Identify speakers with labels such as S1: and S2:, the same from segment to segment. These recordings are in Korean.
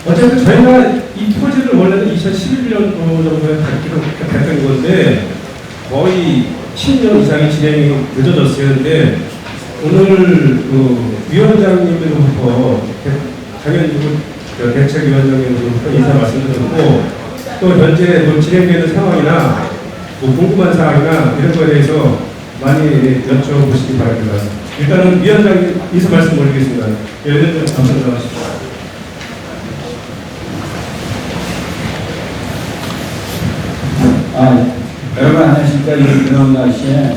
S1: 어쨌든 저희가 이 토지를 원래는 2011년 정도에 됐던 건데 거의 10년 이상이 진행이 늦어졌어요. 근데 오늘 그 위원장님으로부터 장현주 대책위원장님으로부터 인사 말씀드렸고 또 현재 뭐 진행되는 상황이나 뭐 궁금한 사항이나 이런 거에 대해서 많이 여쭤보시기 바랍니다. 일단은 위원장님 인사 말씀 올리겠습니다. 위원장님 감사합니다.
S2: 여러분 안녕하십니까. 이 뜨거운 날씨에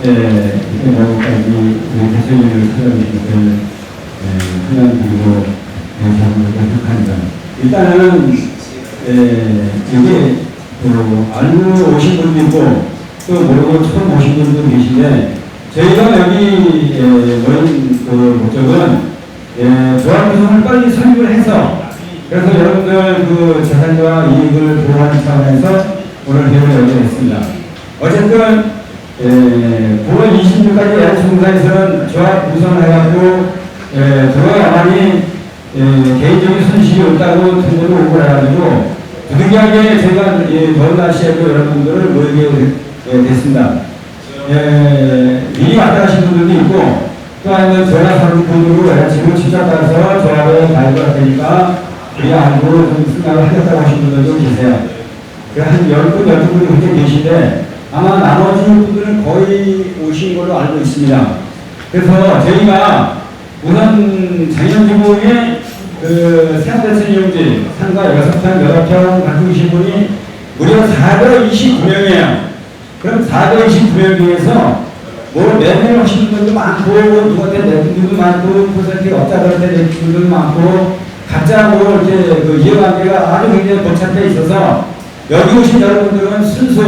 S2: 여기까지 우리 대통령을 찾아주신 그냥 그리고 생각합니다. 일단은 여기 알고 오신 분도 있고 또 모르고 처음 오신 분도 계신데 저희가 여기 모인 그 목적은 조합 구성을 빨리 설립을 해서 그래서 여러분들 그 재산과 이익을 보호하는 차원에서 오늘 회의를 열겠습니다. 어쨌든 9월 26일까지 LH공사에서는 조합 구성을 해가지고 들어야만이 개인적인 손실이 없다고 통보를 오고 해가지고 부득이하게 제가 더운 날씨에도 여러분들을 모이게 됐습니다. 미리 왔다 가신 분들도 있고 또 아니면 전화 상품으로 지금 직접 가서 조합에 가입을 하니까 우리 알고 좀 생각을 하겠다고 하신 분들도 계세요. 한 10분, 12분이 그렇게 계신데 아마 나머지 분들은 거의 오신 걸로 알고 있습니다. 그래서 저희가 우선 장현주공의 그 생활대책용지 상가 6평, 8평 갖고 계신 분이 무려 429명이에요. 그럼 429명 중에서 뭐 매매를 하시는 분도 많고 누구한테 내준 분도 많고 퍼센트 업자들한테 내준 분도 많고 각자 뭐 이렇게 그 이해관계가 아주 굉장히 복잡해 있어서 여기 오신 여러분들은 순수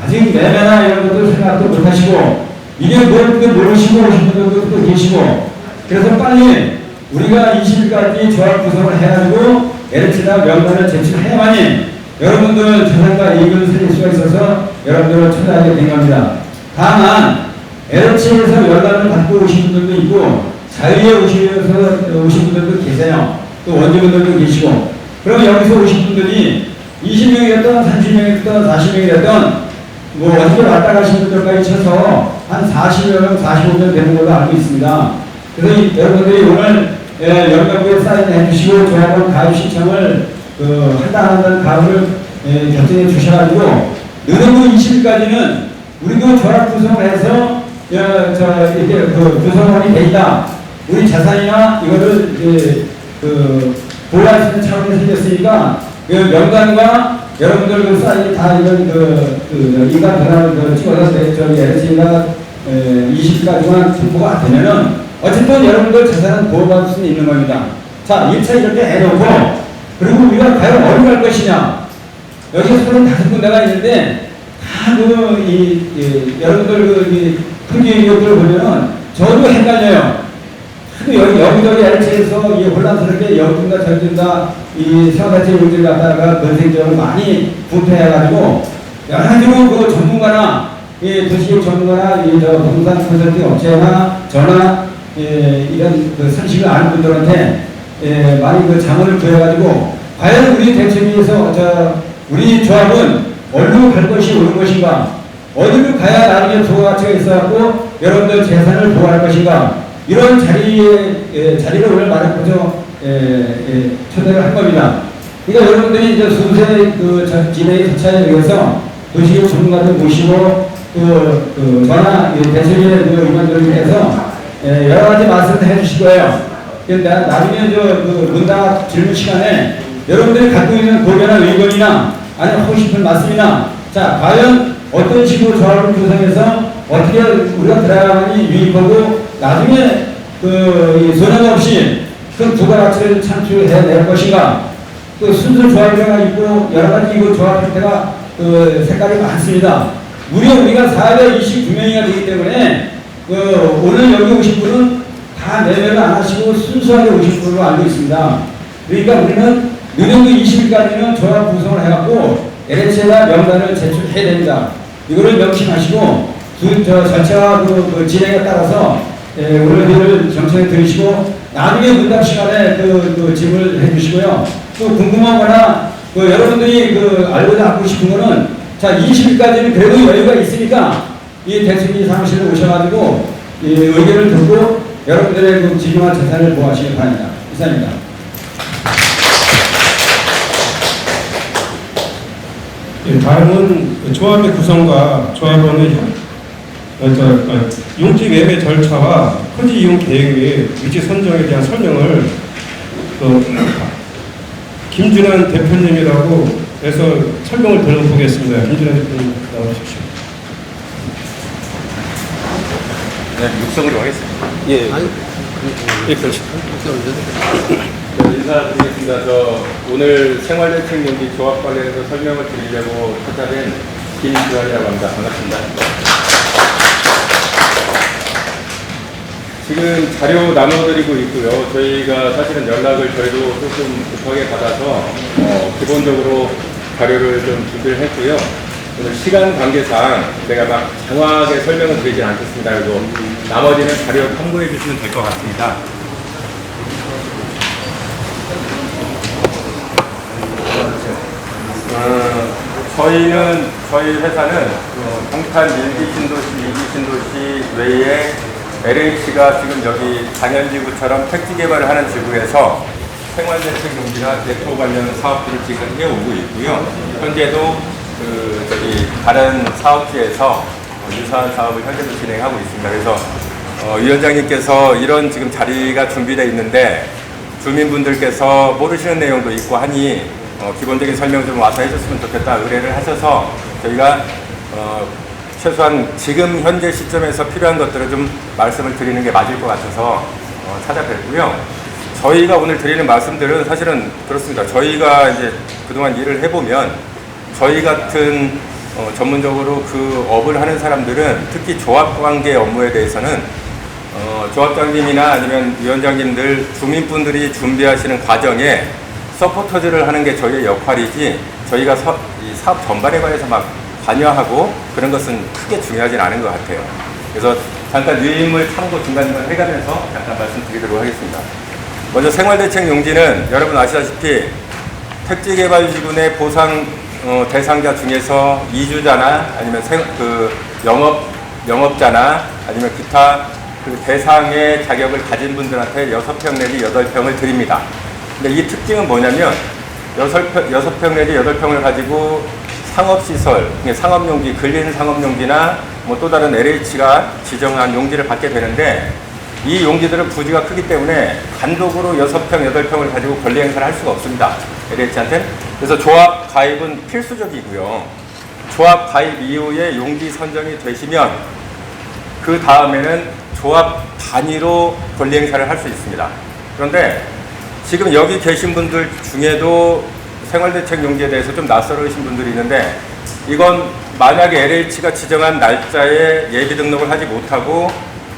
S2: 아직 매매나 이런 것도 생각도 못하시고 이게 뭘지 모르시고 오신 분들도 계시고 그래서 빨리 우리가 20일까지 조합 구성을 해가지고 LH나 명단을 제출해야만이 여러분들 재산과 이익을 살릴 수가 있어서 여러분들을 초대하게 된 겁니다. 다만 LH에서 연락을 받고 오신 분들도 있고 자유에 오신 분들도 계세요. 또 원주분들도 계시고 그럼 여기서 오신 분들이 20명이랬던 30명이랬던 40명이랬던 뭐 어떻게 왔다 가신 분들까지 쳐서 한 40명, 45명 되는 걸로 알고 있습니다. 그래서 여러분들이 오늘 연락부에 사인해 주시고 조합원 가입 신청을 한다는 가입을 결정해 주셔가지고 늦은 20일까지는 우리도 조합 구성을 해서 이렇게 구성원이 돼 있다. 우리 자산이나 이거를 보호할 수 있는 차원이 생겼으니까 그 명단과 여러분들 그 사인이 다 이런 인간 변화를 찍어서 저기 LC가 20일까지만 통보가 되면은 어쨌든 여러분들 재산은 보호받을 수 있는 겁니다. 자, 1차 이렇게 해놓고 그리고 우리가 과연 어디 갈 것이냐. 여기 35군데가 있는데 다 여러분들 크게 이것들을 보면은 저도 헷갈려요. 여기저기 LC에서 혼란스럽게 여기든가 저기든가 이 생활대책 용지를 갖다가 건설적으로 많이 부패해가지고 여러 가지로 그 전문가나 도시계획 전문가나 부동산 컨설팅 업체나 저나 이런 그 상식을 아는 분들한테 많이 그 자문을 구해가지고 과연 우리 대책위에서 우리 조합은 어디로 갈 것이 옳은 것인가, 어디로 가야 나중에 부가가치가 있어갖고 여러분들 재산을 보호할 것인가, 이런 자리를 오늘 말해보죠. 초대를 한 겁니다. 그러니까 여러분들이 이제 순서의 진행의 절차에 의해서 도시계획 전문가들 모시고 저나 대책위의 의원들을 위해서 여러 가지 말씀을 해 주실 거예요. 나중에 문답 질문 시간에 여러분들이 갖고 있는 고견이나 의견이나 아니면 하고 싶은 말씀이나 자, 과연 어떤 식으로 조합을 구성해서 어떻게 우리가 들어가야만이 유익하고 나중에 손해 없이 그 부가가치를 창출해낼 것인가. 순수 조합회가 있고 여러 가지 조합 형태가 색깔이 많습니다. 우리가 429명이나 되기 때문에 오늘 여기 오신 분은 다 매매를 안 하시고 순수하게 오신 분으로 알고 있습니다. 그러니까 우리는 늦은 20일까지는 조합 구성을 해갖고 LH에다 명단을 제출해야 됩니다. 이거를 명심하시고 절차와 진행에 따라서 오늘 회의를 정치에 들으시고 나중에 문답 시간에 그 질문을 해주시고요. 또 궁금하거나 여러분들이 알고자 하고 싶은 거는 자 20일까지는 그래도 여유가 있으니까 이 대승리 사무실에 오셔가지고 이 의견을 듣고 여러분들의 그 진정한 재산을 모아시기 바랍니다. 이상입니다.
S1: 예, 다음은 조합의 구성과 조합원의 용지 매매 절차와 토지 이용 계획 및 위치 선정에 대한 설명을 김준환 대표님이라고 해서 설명을 들어보겠습니다. 김준환 대표님 나와주십시오.
S3: 네, 육성으로 하겠습니다.
S1: 예, 그렇죠.
S3: 인사드리겠습니다. 오늘 생활대책용지 조합 관련해서 설명을 드리려고 찾아뵌 김주환이라고 합니다. 반갑습니다. 지금 자료 나눠드리고 있고요. 저희가 사실은 연락을 저희도 조금 급하게 받아서 기본적으로 자료를 좀 준비를 했고요. 오늘 시간 관계상 제가 막 장황하게 설명을 드리진 않겠습니다. 그리고 나머지는 자료 참고해 주시면 될 것 같습니다. 저희 회사는 동탄 1기 신도시, 2기 신도시 외에 LH가 지금 여기 장현지구처럼 택지 개발을 하는 지구에서 생활대책 용지나 대토 관련 사업들을 지금 해오고 있고요. 현재도 다른 사업지에서 유사한 사업을 현재도 진행하고 있습니다. 그래서 위원장님께서 이런 지금 자리가 준비되어 있는데 주민분들께서 모르시는 내용도 있고 하니 기본적인 설명 좀 와서 해줬으면 좋겠다 의뢰를 하셔서 저희가 최소한 지금 현재 시점에서 필요한 것들을 좀 말씀을 드리는 게 맞을 것 같아서 찾아뵙고요. 저희가 오늘 드리는 말씀들은 사실은 그렇습니다. 저희가 이제 그동안 일을 해보면 저희 같은 전문적으로 그 업을 하는 사람들은 특히 조합관계 업무에 대해서는 조합장님이나 아니면 위원장님들 주민분들이 준비하시는 과정에 서포터즈를 하는 게 저희의 역할이지 저희가 이 사업 전반에 관해서 막 관여하고 그런 것은 크게 중요하진 않은 것 같아요. 그래서 잠깐 유인물 참고 중간중간 해가면서 잠깐 말씀드리도록 하겠습니다. 먼저 생활대책 용지는 여러분 아시다시피 택지개발지구 내 보상 대상자 중에서 이주자나 아니면 영업자나 아니면 기타 그 대상의 자격을 가진 분들한테 6평 내지 8평을 드립니다. 근데 이 특징은 뭐냐면 6평 내지 8평을 가지고 상업시설, 상업용지, 근린 상업용지나 뭐 또 다른 LH가 지정한 용지를 받게 되는데 이 용지들은 부지가 크기 때문에 단독으로 6평, 8평을 가지고 권리 행사를 할 수가 없습니다. LH한테는. 그래서 조합 가입은 필수적이고요. 조합 가입 이후에 용지 선정이 되시면 그 다음에는 조합 단위로 권리 행사를 할 수 있습니다. 그런데 지금 여기 계신 분들 중에도 생활대책 용지에 대해서 좀 낯설으신 분들이 있는데 이건 만약에 LH가 지정한 날짜에 예비 등록을 하지 못하고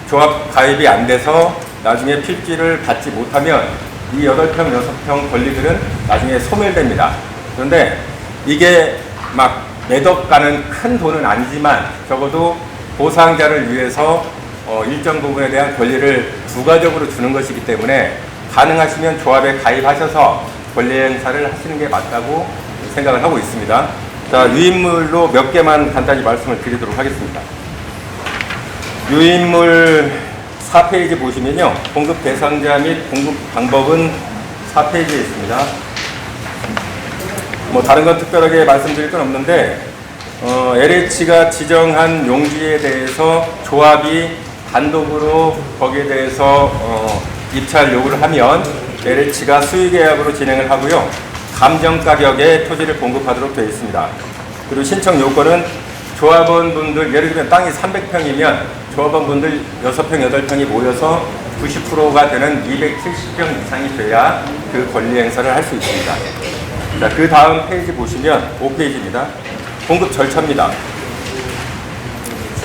S3: 조합 가입이 안 돼서 나중에 필지를 받지 못하면 이 8평, 6평 권리들은 나중에 소멸됩니다. 그런데 이게 막 매덕 가는 큰 돈은 아니지만 적어도 보상자를 위해서 일정 부분에 대한 권리를 부가적으로 주는 것이기 때문에 가능하시면 조합에 가입하셔서 권리 행사를 하시는 게 맞다고 생각을 하고 있습니다. 자, 유인물로 몇 개만 간단히 말씀을 드리도록 하겠습니다. 유인물 4페이지 보시면요. 공급 대상자 및 공급 방법은 4페이지에 있습니다. 뭐 다른 건 특별하게 말씀드릴 건 없는데 LH가 지정한 용지에 대해서 조합이 단독으로 거기에 대해서 입찰 요구를 하면 LH가 수의계약으로 진행을 하고요. 감정가격에 토지를 공급하도록 되어 있습니다. 그리고 신청 요건은 조합원분들, 예를 들면 땅이 300평이면 조합원분들 6평, 8평이 모여서 90%가 되는 270평 이상이 돼야 그 권리 행사를 할 수 있습니다. 자, 그 다음 페이지 보시면 5페이지입니다. 공급 절차입니다.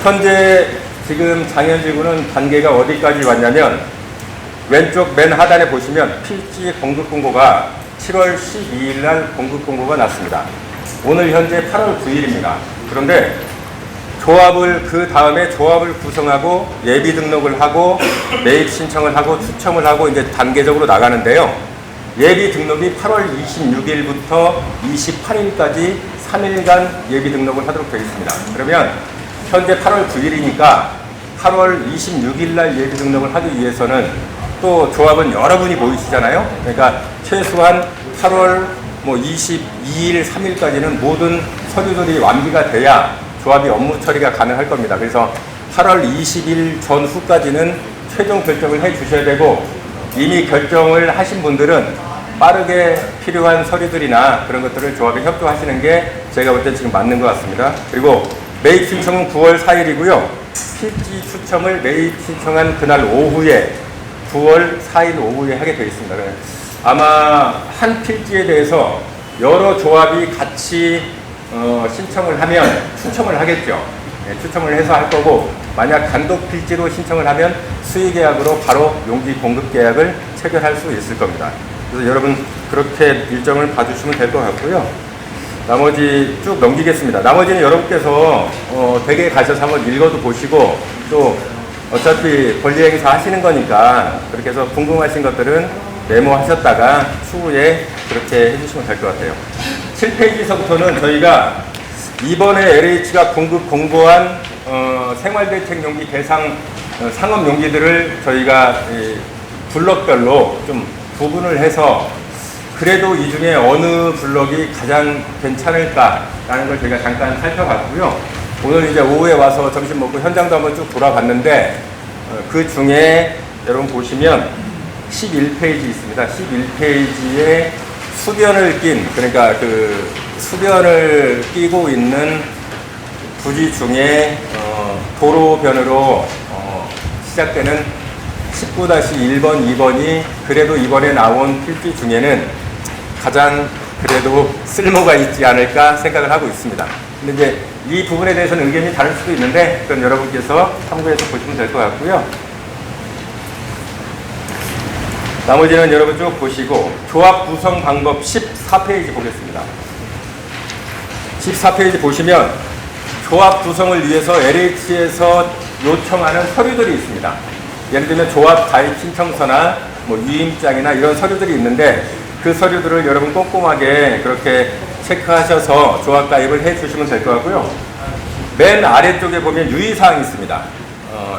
S3: 현재 지금 장현지구는 단계가 어디까지 왔냐면 왼쪽 맨 하단에 보시면 필지 공급 공고가 7월 12일 날 공급 공고가 났습니다. 오늘 현재 8월 9일입니다. 그런데 조합을 그 다음에 조합을 구성하고 예비 등록을 하고 매입 신청을 하고 추첨을 하고 이제 단계적으로 나가는데요. 예비 등록이 8월 26일부터 28일까지 3일간 예비 등록을 하도록 되어 있습니다. 그러면 현재 8월 9일이니까 8월 26일 날 예비 등록을 하기 위해서는 또 조합은 여러분이 모이시잖아요. 그러니까 최소한 8월 22일, 3일까지는 모든 서류들이 완비가 돼야 조합이 업무 처리가 가능할 겁니다. 그래서 8월 20일 전후까지는 최종 결정을 해 주셔야 되고, 이미 결정을 하신 분들은 빠르게 필요한 서류들이나 그런 것들을 조합에 협조하시는 게 제가 볼 때 지금 맞는 것 같습니다. 그리고 매입 신청은 9월 4일이고요. 필지 추첨을 매입 신청한 그날 오후에 9월 4일 오후에 하게 되어 있습니다. 아마 한 필지에 대해서 여러 조합이 같이 신청을 하면 추첨을 하겠죠. 네, 추첨을 해서 할 거고, 만약 단독 필지로 신청을 하면 수의 계약으로 바로 용지 공급 계약을 체결할 수 있을 겁니다. 그래서 여러분 그렇게 일정을 봐주시면 될 것 같고요. 나머지 쭉 넘기겠습니다. 나머지는 여러분께서 댁에 가셔서 한번 읽어도 보시고, 또 어차피 권리 행사 하시는 거니까 그렇게 해서 궁금하신 것들은 메모하셨다가 추후에 그렇게 해주시면 될 것 같아요. 7페이지서부터는 저희가 이번에 LH가 공고한 생활대책용기 대상 상업용기들을 저희가 블럭별로 좀 구분을 해서 그래도 이 중에 어느 블럭이 가장 괜찮을까라는 걸 저희가 잠깐 살펴봤고요. 오늘 이제 오후에 와서 점심 먹고 현장도 한번 쭉 돌아봤는데, 그 중에 여러분 보시면 11페이지 있습니다. 11페이지에 수변을 낀, 그러니까 그 수변을 끼고 있는 부지 중에 도로변으로 시작되는 19-1번, 2번이 그래도 이번에 나온 필지 중에는 가장 그래도 쓸모가 있지 않을까 생각을 하고 있습니다. 근데 이제 이 부분에 대해서는 의견이 다를 수도 있는데, 그건 여러분께서 참고해서 보시면 될 것 같고요. 나머지는 여러분 쭉 보시고, 조합 구성 방법 14페이지 보겠습니다. 14페이지 보시면 조합 구성을 위해서 LH에서 요청하는 서류들이 있습니다. 예를 들면 조합 가입 신청서나 유임장이나 이런 서류들이 있는데, 그 서류들을 여러분 꼼꼼하게 그렇게 체크하셔서 조합 가입을 해 주시면 될 것 같고요. 맨 아래쪽에 보면 유의사항이 있습니다.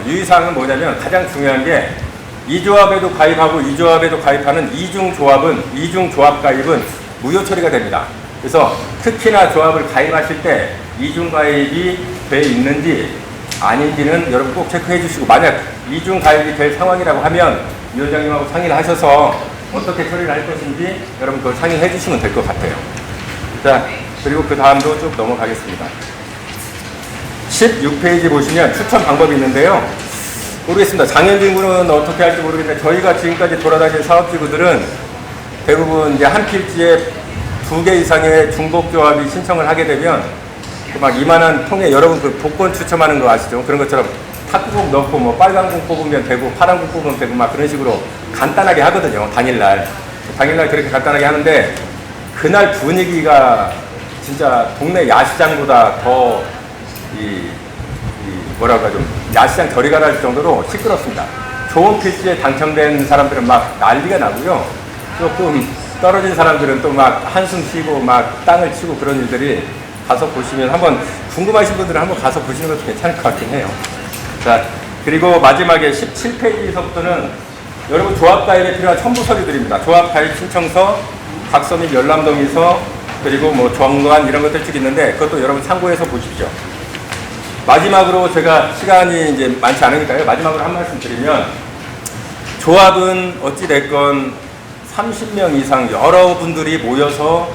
S3: 유의사항은 뭐냐면, 가장 중요한 게 이 조합에도 가입하고 이 조합에도 가입하는 이중 조합 가입은 무효 처리가 됩니다. 그래서 특히나 조합을 가입하실 때 이중 가입이 돼 있는지 아닌지는 여러분 꼭 체크해 주시고, 만약 이중 가입이 될 상황이라고 하면 위원장님하고 상의를 하셔서 어떻게 처리를 할 것인지 여러분 그걸 상의해 주시면 될 것 같아요. 자, 그리고 그 다음도 쭉 넘어가겠습니다. 16페이지 보시면 추천 방법이 있는데요. 모르겠습니다. 장현진군은 어떻게 할지 모르겠는데, 저희가 지금까지 돌아다닌 사업지구들은 대부분 이제 한 필지에 2개 이상의 중복조합이 신청을 하게 되면 막 이만한 통에 여러분 그 복권 추첨하는 거 아시죠? 그런 것처럼 탁구공 넣고 빨간 공 뽑으면 되고 파란 공 뽑으면 되고 막 그런 식으로 간단하게 하거든요. 당일날 그렇게 간단하게 하는데, 그날 분위기가 진짜 동네 야시장보다 더 뭐랄까 좀 야시장 저리 가라 할 정도로 시끄럽습니다. 좋은 필지에 당첨된 사람들은 막 난리가 나고요. 조금 떨어진 사람들은 또 막 한숨 쉬고 막 땅을 치고 그런 일들이, 가서 보시면, 한번 궁금하신 분들은 한번 가서 보시는 것도 괜찮을 것 같긴 해요. 자, 그리고 마지막에 17페이지서부터는 여러분 조합 가입에 필요한 첨부 서류들입니다. 조합 가입 신청서, 각서 및 열람동의서, 그리고 정관 이런 것들 쭉 있는데, 그것도 여러분 참고해서 보십시오. 마지막으로 제가 시간이 이제 많지 않으니까요. 마지막으로 한 말씀 드리면, 조합은 어찌됐건 30명 이상 여러분들이 모여서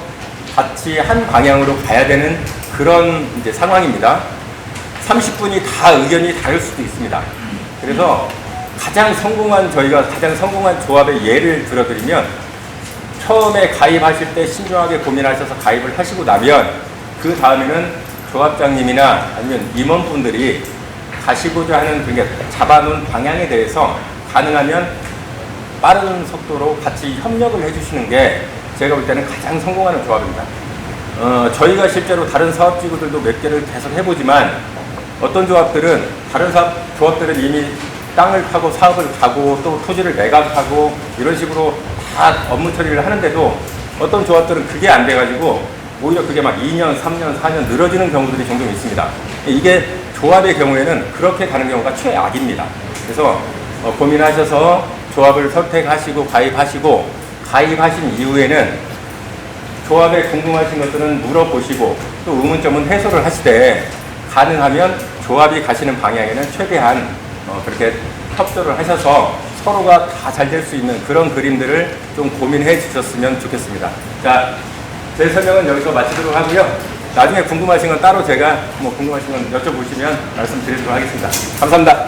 S3: 같이 한 방향으로 가야 되는 그런 이제 상황입니다. 30분이 다 의견이 다를 수도 있습니다. 그래서 저희가 가장 성공한 조합의 예를 들어드리면, 처음에 가입하실 때 신중하게 고민하셔서 가입을 하시고 나면, 그 다음에는 조합장님이나 아니면 임원분들이 가시고자 하는 잡아놓은 방향에 대해서 가능하면 빠른 속도로 같이 협력을 해주시는 게 제가 볼 때는 가장 성공하는 조합입니다. 저희가 실제로 다른 사업지구들도 몇 개를 계속 해보지만, 어떤 조합들은 다른 조합들은 이미 땅을 파고 사업을 가고 또 토지를 매각하고 이런 식으로 다 업무 처리를 하는데도 어떤 조합들은 그게 안 돼가지고 오히려 그게 막 2년, 3년, 4년 늘어지는 경우들이 종종 있습니다. 이게 조합의 경우에는 그렇게 가는 경우가 최악입니다. 그래서 고민하셔서 조합을 선택하시고 가입하시고 가입하신 이후에는 조합에 궁금하신 것들은 물어보시고 또 의문점은 해소를 하시되 가능하면 조합이 가시는 방향에는 최대한 그렇게 협조를 하셔서 서로가 다 잘 될 수 있는 그런 그림들을 좀 고민해 주셨으면 좋겠습니다. 자, 제 설명은 여기서 마치도록 하고요. 나중에 궁금하신 건 따로 제가 궁금하신 건 여쭤보시면 말씀드리도록 하겠습니다. 감사합니다.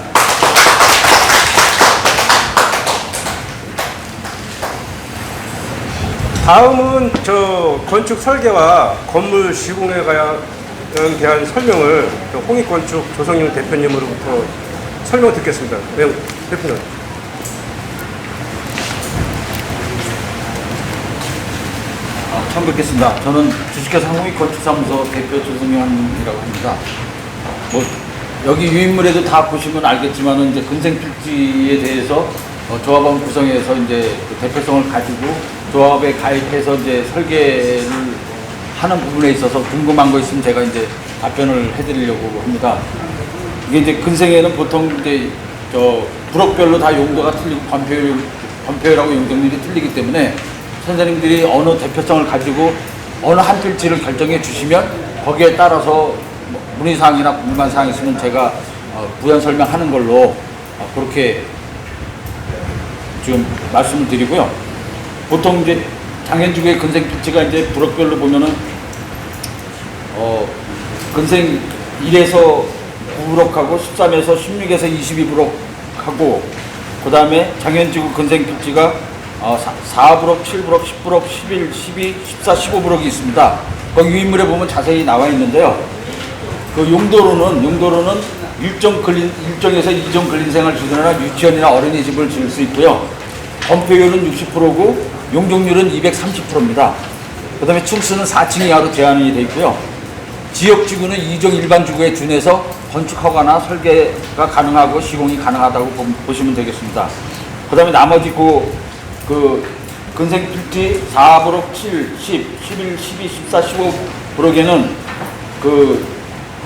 S1: 다음은 건축 설계와 건물 시공에 대한 설명을 홍익건축 조성윤 대표님으로부터 설명 듣겠습니다. 네, 대표님.
S4: 처음 뵙겠습니다. 저는 주식회사 홍익건축사무소 대표 조성용이라고 합니다. 여기 유인물에도 다 보시면 알겠지만은 이제 근생필지에 대해서 조합원 구성해서 이제 그 대표성을 가지고 조합에 가입해서 이제 설계를 하는 부분에 있어서 궁금한 거 있으면 제가 이제 답변을 해드리려고 합니다. 이게 이제 근생에는 보통 이제 부록별로 다 용도가 틀리고 건폐율하고 용적률이 틀리기 때문에 선생님들이 어느 대표성을 가지고 어느 한 필지를 결정해 주시면 거기에 따라서 문의사항이나 궁금한 사항이 있으면 제가 부연 설명하는 걸로 그렇게 지금 말씀을 드리고요. 보통 이제 장현지구의 근생 필지가 이제 부록별로 보면은 근생 1에서 9부록하고 13에서 16에서 22부록하고 그 다음에 장현지구 근생 필지가 4부록, 7부록, 10부록, 11, 12, 14, 15부록이 있습니다. 거기 유인물에 보면 자세히 나와 있는데요. 그 용도로는 일정에서 이종 근린생활 주거나 유치원이나 어린이집을 지을 수 있고요. 건폐율은 60%고 용적률은 230%입니다. 그 다음에 층수는 4층 이하로 제한이 되어 있고요. 지역지구는 2종 일반지구에 준해서 건축허가나 설계가 가능하고 시공이 가능하다고 보시면 되겠습니다. 그 다음에 나머지 그 근생필지 4부록 7, 10, 11, 12, 14, 15부록에는 그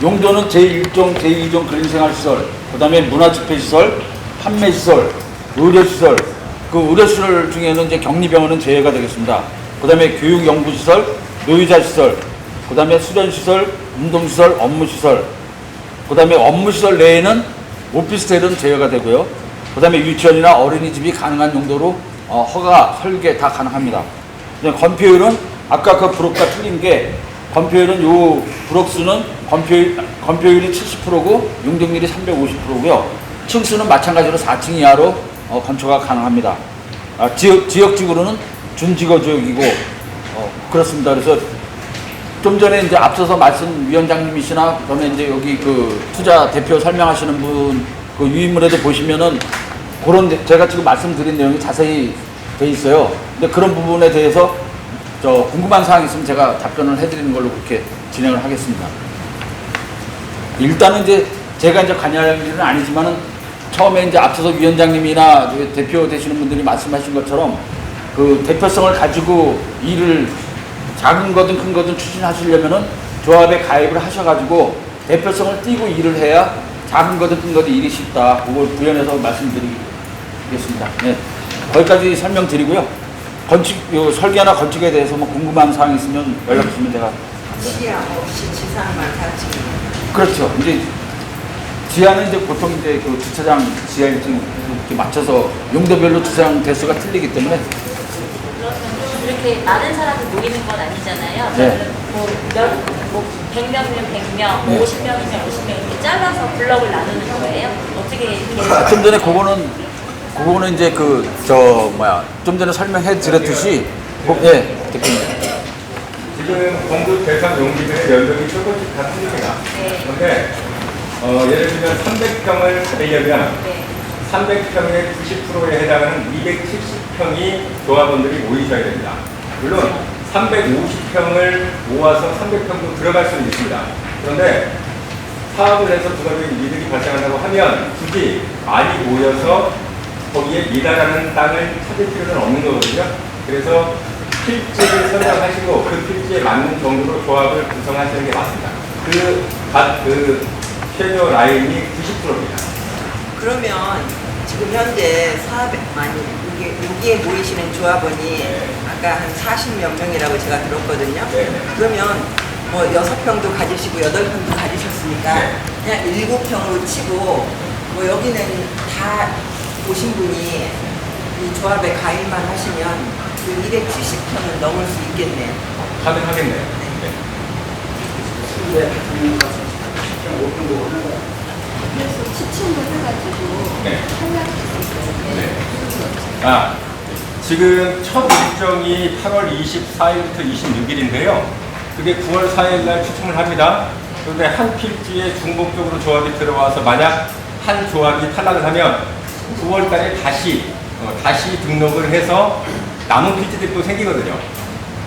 S4: 용도는 제1종, 제2종 근린생활시설, 그 다음에 문화집회시설, 판매시설, 의료시설, 그 의료시설 중에는 이제 격리병원은 제외가 되겠습니다. 그 다음에 교육연구시설, 노유자시설, 그 다음에 수련시설, 운동시설, 업무시설, 그 다음에 업무시설 내에는 오피스텔은 제외가 되고요. 그 다음에 유치원이나 어린이집이 가능한 용도로 허가, 설계 다 가능합니다. 건폐율은 아까 그 부록과 틀린 게 건폐율은 요 부록수는 건폐율이 70%고 용적률이 350%고요. 층수는 마찬가지로 4층 이하로 건축가 가능합니다. 지역지구로는 준지거 지역이고 그렇습니다. 그래서 좀 전에 이제 앞서서 위원장님이시나 그다음에 이제 여기 그 투자 대표 설명하시는 분 그 유인물에도 보시면은 그런 제가 지금 말씀드린 내용이 자세히 돼 있어요. 근데 그런 부분에 대해서 궁금한 사항이 있으면 제가 답변을 해드리는 걸로 그렇게 진행을 하겠습니다. 일단은 이제 제가 이제 관여할 일은 아니지만은 처음에 이제 앞서서 위원장님이나 대표 되시는 분들이 말씀하신 것처럼 그 대표성을 가지고 일을 작은 거든 큰 거든 추진하시려면은 조합에 가입을 하셔가지고 대표성을 띄고 일을 해야 작은 거든 큰 거든 일이 쉽다. 그걸 구현해서 말씀드리겠습니다. 네. 거기까지 설명드리고요. 설계나 건축에 대해서 궁금한 사항이 있으면 연락 주시면 제가.
S5: 지하 없이 지상만 같이.
S4: 그렇죠. 이제 지하는 이제 보통 이제 그 주차장 지하 일정 이렇게 맞춰서 용도별로 주차장 대수가 틀리기 때문에.
S6: 그러면 이렇게 많은 사람이 모이는 건 아니잖아요.
S4: 네.
S6: 뭐 100명이면 100명,
S4: 네.
S6: 50명이면 50명 이렇게 잘라서 블럭을 나누는 거예요? 어떻게 이렇게?
S4: 좀 전에 그거는 이제 좀 전에 설명해 드렸듯이, 예, 대표님.
S3: 지금 공급 대상 용지들의 면적이 조금씩 다 틀립니다.
S6: 네.
S3: 그런데 예를 들면 300평을 받으려면
S6: 네.
S3: 300평의 90%에 해당하는 270평이 조합원들이 모이셔야 됩니다. 물론 350평을 모아서 300평도 들어갈 수는 있습니다. 그런데 사업을 해서 부가적인 이득이 발생한다고 하면 굳이 많이 모여서 거기에 미달하는 땅을 찾을 필요는 없는 거거든요. 그래서 필지를 선정하시고 그 필지에 맞는 정도로 조합을 구성하시는 게 맞습니다. 그 최저 라인이 90%입니다.
S5: 그러면 지금 현재 400만이 여기에 모이시는 조합원이 아까 한 40몇 명이라고 제가 들었거든요.
S3: 네.
S5: 그러면 뭐 6평도 가지시고 8평도 가지셨으니까
S3: 네.
S5: 그냥 7평으로 치고 뭐 여기는 다 오신 분이 이 조합에 가입만 하시면 그 270평을 넘을 수 있겠네요.
S3: 가능하겠네요. 네.
S7: 그래서 지침을 해가지고
S3: 네.
S7: 하려고
S3: 네. 아, 지금 첫 일정이 8월 24일부터 26일인데요. 그게 9월 4일 날 추첨을 합니다. 그런데 한 필지에 중복적으로 조합이 들어와서 만약 한 조합이 탈락을 하면 9월 달에 다시 등록을 해서 남은 필지들이 또 생기거든요.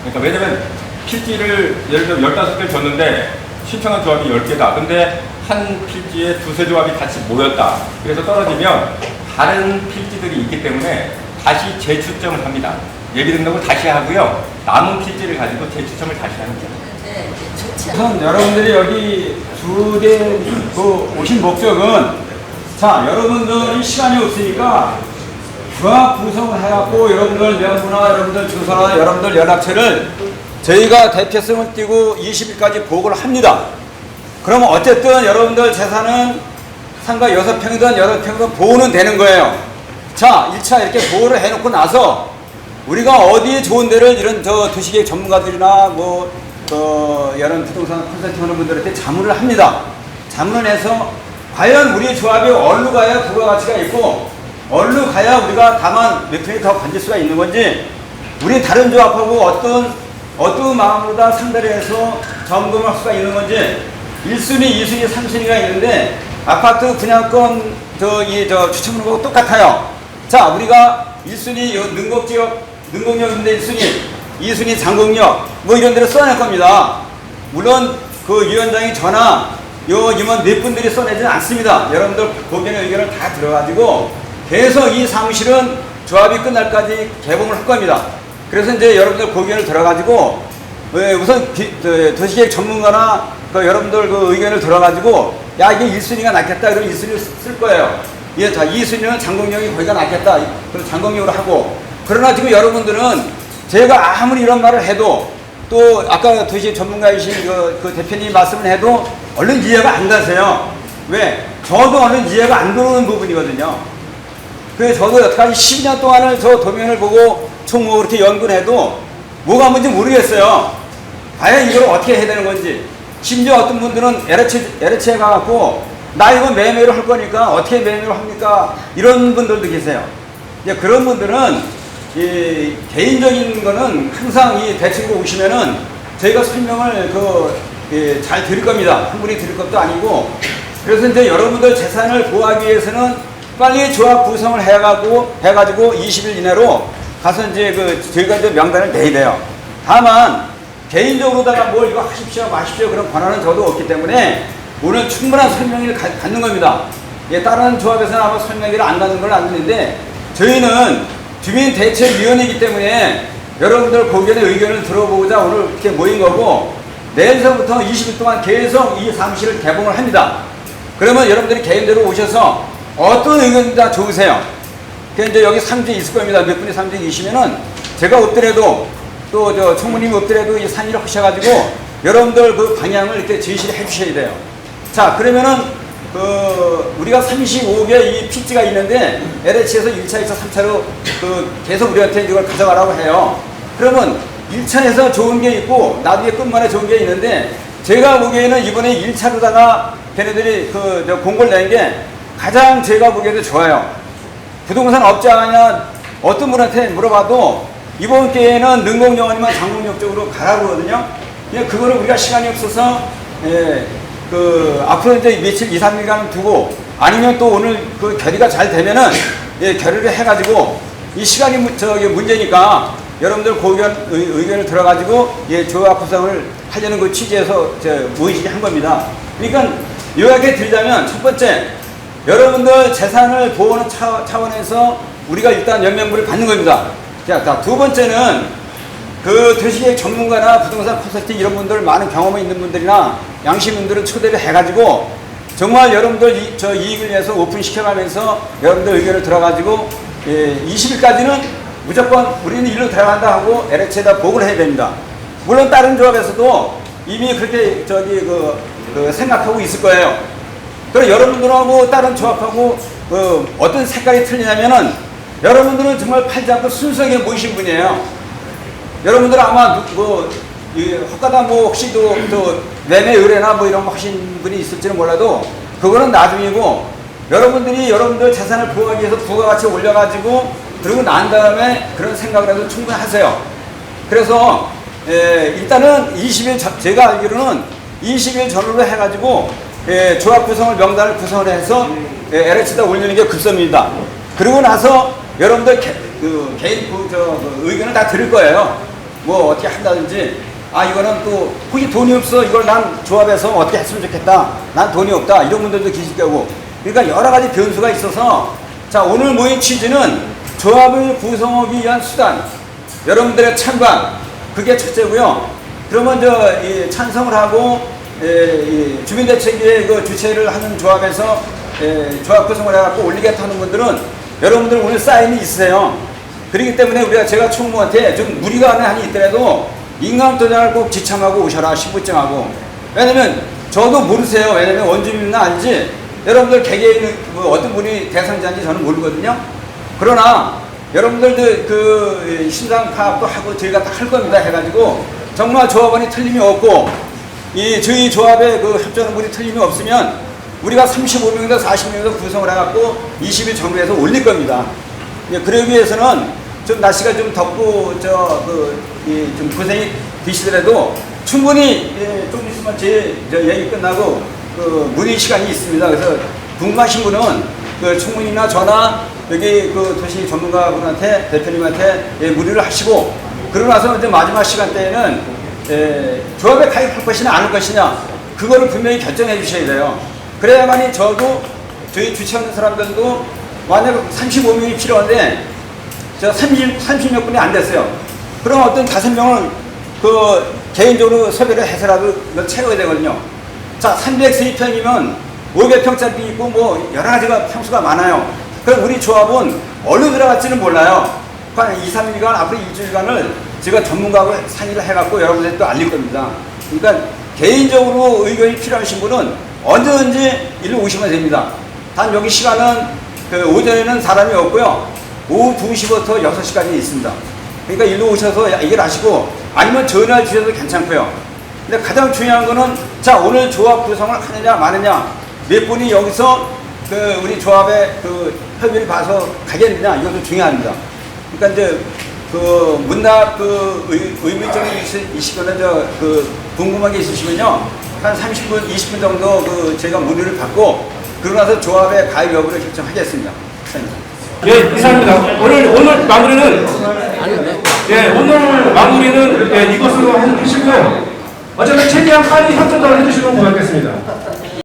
S3: 그러니까 왜냐면 필지를 예를 들어 15개를 줬는데 신청한 조합이 10개다. 근데 한 필지에 두세 조합이 같이 모였다. 그래서 떨어지면 다른 필지들이 있기 때문에 다시 재추첨을 합니다. 예비 등록을 다시 하고요. 남은 필지를 가지고 재추첨을 다시 합니다.
S7: 네, 좋지
S2: 우선 여러분들이 여기 주된 오신 목적은, 자, 여러분들이 시간이 없으니까 조합 구성을 해갖고 여러분들 명부나 여러분들 주소나 여러분들 연락처를 저희가 대표성을 띄고 20일까지 보고를 합니다. 그러면 어쨌든 여러분들 재산은 상가 6평이든 8평이든 보호는 되는 거예요. 자, 1차 이렇게 보호를 해놓고 나서 우리가 어디에 좋은 데를 이런 도시계획 전문가들이나 이런 부동산 컨설팅 하는 분들한테 자문을 합니다. 자문을 해서 과연 우리 조합이 어디로 가야 부가가치가 있고 어디로 가야 우리가 다만 몇 평이 더 건질 수가 있는 건지, 우리 다른 조합하고 어떤 마음으로 다 상대를 해서 점검할 수가 있는 건지, 1순위, 2순위, 3순위가 있는데 아파트 분양권 추첨하고 똑같아요. 자, 우리가 1순위 능곡역인데 1순위, 2순위 장곡역 이런 데를 써낼 겁니다. 물론 그 위원장이 저나 임원 몇 분들이 써내지는 않습니다. 여러분들 고견의 의견을 다 들어가지고 계속 이 사무실은 조합이 끝날까지 개봉을 할 겁니다. 그래서 이제 여러분들 고견을 들어가지고 우선 도시계획 전문가나 여러분들 그 의견을 들어가지고 야, 이게 1순위가 낫겠다 그러면 1순위를 쓸 거예요. 예, 자, 2순위는 장곡역이 거기가 낫겠다. 그래서 장곡역으로 하고. 그러나 지금 여러분들은 제가 아무리 이런 말을 해도 또 아까 도시 전문가이신 그 대표님 말씀을 해도 얼른 이해가 안 가세요. 왜? 저도 얼른 이해가 안 들어오는 부분이거든요. 그래서 저도 여태까지 10년 동안을 저 도면을 보고 총무 그렇게 연구를 해도 뭐가 뭔지 모르겠어요. 과연 이걸 어떻게 해야 되는 건지. 심지어 어떤 분들은 LH에 가갖고 나 이거 매매를 할 거니까 어떻게 매매를 합니까? 이런 분들도 계세요. 이제 그런 분들은 이 개인적인 거는 항상 이 대책으로 오시면은 저희가 설명을 잘 드릴 겁니다. 한 분이 드릴 것도 아니고. 그래서 이제 여러분들 재산을 보호하기 위해서는 빨리 조합 구성을 해가지고 20일 이내로 가서 이제 저희가 이제 명단을 내야 돼요. 다만 개인적으로다가 뭘 이거 하십시오 마십시오 그런 권한은 저도 없기 때문에 오늘 충분한 설명을 갖는 겁니다. 예, 다른 조합에서는 아마 설명을 안 갖는 걸 아는데 저희는 주민대책위원회이기 때문에 여러분들 고견의 의견을 들어보고자 오늘 이렇게 모인 거고, 내일서부터 20일 동안 계속 이 사무실을 개봉을 합니다. 그러면 여러분들이 개인대로 오셔서 어떤 의견이 다 좋으세요? 그래서 이제 여기 상주에 있을 겁니다. 몇 분이 상주에 계시면은 제가 없더라도 또 총무님이 없더라도 이 상의를 하셔가지고 여러분들 그 방향을 이렇게 제시를 해 주셔야 돼요. 자, 그러면은 우리가 35개 이 필지가 있는데 LH에서 1차, 2차, 3차로 계속 우리한테 이걸 가져가라고 해요. 그러면 1차에서 좋은 게 있고 나중에 끝만에 좋은 게 있는데 제가 보기에는 이번에 1차로다가 걔네들이 공고를 낸 게 가장 제가 보기에도 좋아요. 부동산 업자냐 어떤 분한테 물어봐도 이번 기회에는 능곡역 아니면 장곡역 쪽으로 가라고 하거든요. 그거는 우리가 시간이 없어서 앞으로 이제 며칠 2, 3일간 두고 아니면 또 오늘 결의가 잘 되면은 결의를 해가지고 이 시간이 문제니까 여러분들 의견을 들어가지고 조합 구성을 하려는 그 취지에서 모이시게 한 겁니다. 그러니까
S4: 요약해 드리자면 첫 번째, 여러분들 재산을 보호하는 차원에서 우리가 일단 연명부를 받는 겁니다. 자, 두 번째는 그 도시계획 전문가나 부동산 컨설팅 이런 분들, 많은 경험이 있는 분들이나 양심분들을 초대를 해가지고 정말 여러분들 저 이익을 위해서 오픈시켜가면서 여러분들 의견을 들어가지고 20일까지는 무조건 우리는 일로 들어간다 하고 LH에다 보고를 해야 됩니다. 물론 다른 조합에서도 이미 그렇게 생각하고 있을 거예요. 그럼 여러분들하고 다른 조합하고 어떤 색깔이 틀리냐면은 여러분들은 정말 팔지 않고 순수하게 모이신 분이에요. 여러분들 아마 헛가다 혹시 또 매매 의뢰나 이런 거 하신 분이 있을지는 몰라도 그거는 나중이고, 여러분들 재산을 보호하기 위해서 부가가치 올려가지고 그러고 난 다음에 그런 생각을 해도 충분히 하세요. 그래서 일단은 20일 제가 알기로는 20일 전후로 해가지고 조합 구성을 명단을 구성을 해서 LH에다 올리는 게 급선입니다. 그리고 나서 여러분들 개인 의견을 다 들을 거예요. 뭐 어떻게 한다든지, 이거는 또 혹시 돈이 없어, 이걸 난 조합에서 어떻게 했으면 좋겠다, 난 돈이 없다, 이런 분들도 계실 거고. 그러니까 여러 가지 변수가 있어서, 자, 오늘 모인 취지는 조합을 구성하기 위한 수단, 여러분들의 참관, 그게 첫째고요. 그러면 찬성을 하고 주민대책위의 주체를 하는 조합에서 조합 구성을 해갖고 올리겠다는 분들은 여러분들 오늘 사인이 있으세요. 그렇기 때문에 제가 총무한테 좀 무리가 한이 있더라도 인감도장을 꼭 지참하고 오셔라, 신분증하고. 왜냐면 저도 모르세요. 왜냐면 원주민은 아니지 여러분들 개개인 어떤 분이 대상자인지 저는 모르거든요. 그러나 여러분들도 신상 파악도 하고 저희가 다 할 겁니다 해가지고 정말 조합원이 틀림이 없고 저희 조합의 협조하는 틀림이 없으면 우리가 35명에서 40명에서 구성을 해갖고 20일 전후에서 올릴 겁니다. 그러기 위해서는 좀 날씨가 좀 덥고 좀 고생이 되시더라도 충분히 좀 있으면 제 얘기 끝나고 문의 시간이 있습니다. 그래서 궁금하신 분은 총무님이나 저나 여기 도시 전문가분한테, 대표님한테 문의를 하시고, 그러고 나서 이제 마지막 시간대에는 조합에 가입할 것이냐 안 할 것이냐 그거를 분명히 결정해 주셔야 돼요. 그래야만이 저도 저희 주최하는 사람들도 만약 35명이 필요한데 저 30몇 분이 안 됐어요. 그럼 어떤 5명을 개인적으로 섭외를 해서라도 채워야 되거든요. 자, 300세입형이면 500평짜리 있고 여러 가지가 평수가 많아요. 그럼 우리 조합은 어디로 들어갈지는 몰라요. 한 2, 3일간, 앞으로 2주일간을 제가 전문가하고 상의를 해갖고 여러분들한테 또 알릴 겁니다. 그러니까 개인적으로 의견이 필요하신 분은 언제든지 일로 오시면 됩니다. 단 여기 시간은 오전에는 사람이 없고요. 오후 2시부터 6시까지 있습니다. 그러니까 일로 오셔서 얘기를 하시고 아니면 전화를 주셔도 괜찮고요. 근데 가장 중요한 거는 자, 오늘 조합 구성을 하느냐 마느냐, 몇 분이 여기서 우리 조합의 협의를 봐서 가겠느냐, 이것도 중요합니다. 그러니까 이제 문답 의문점이 있으시거나 궁금한 게 있으시면요, 한 30분, 20분 정도 제가 문의를 받고 그러고 나서 조합의 가입 여부를 결정하겠습니다.
S1: 예, 이상입니다. 오늘 마무리는 오늘 마무리는 이것으로 하시고요. 어차피 최대한 빨리 협조를 해주시면 고맙겠습니다.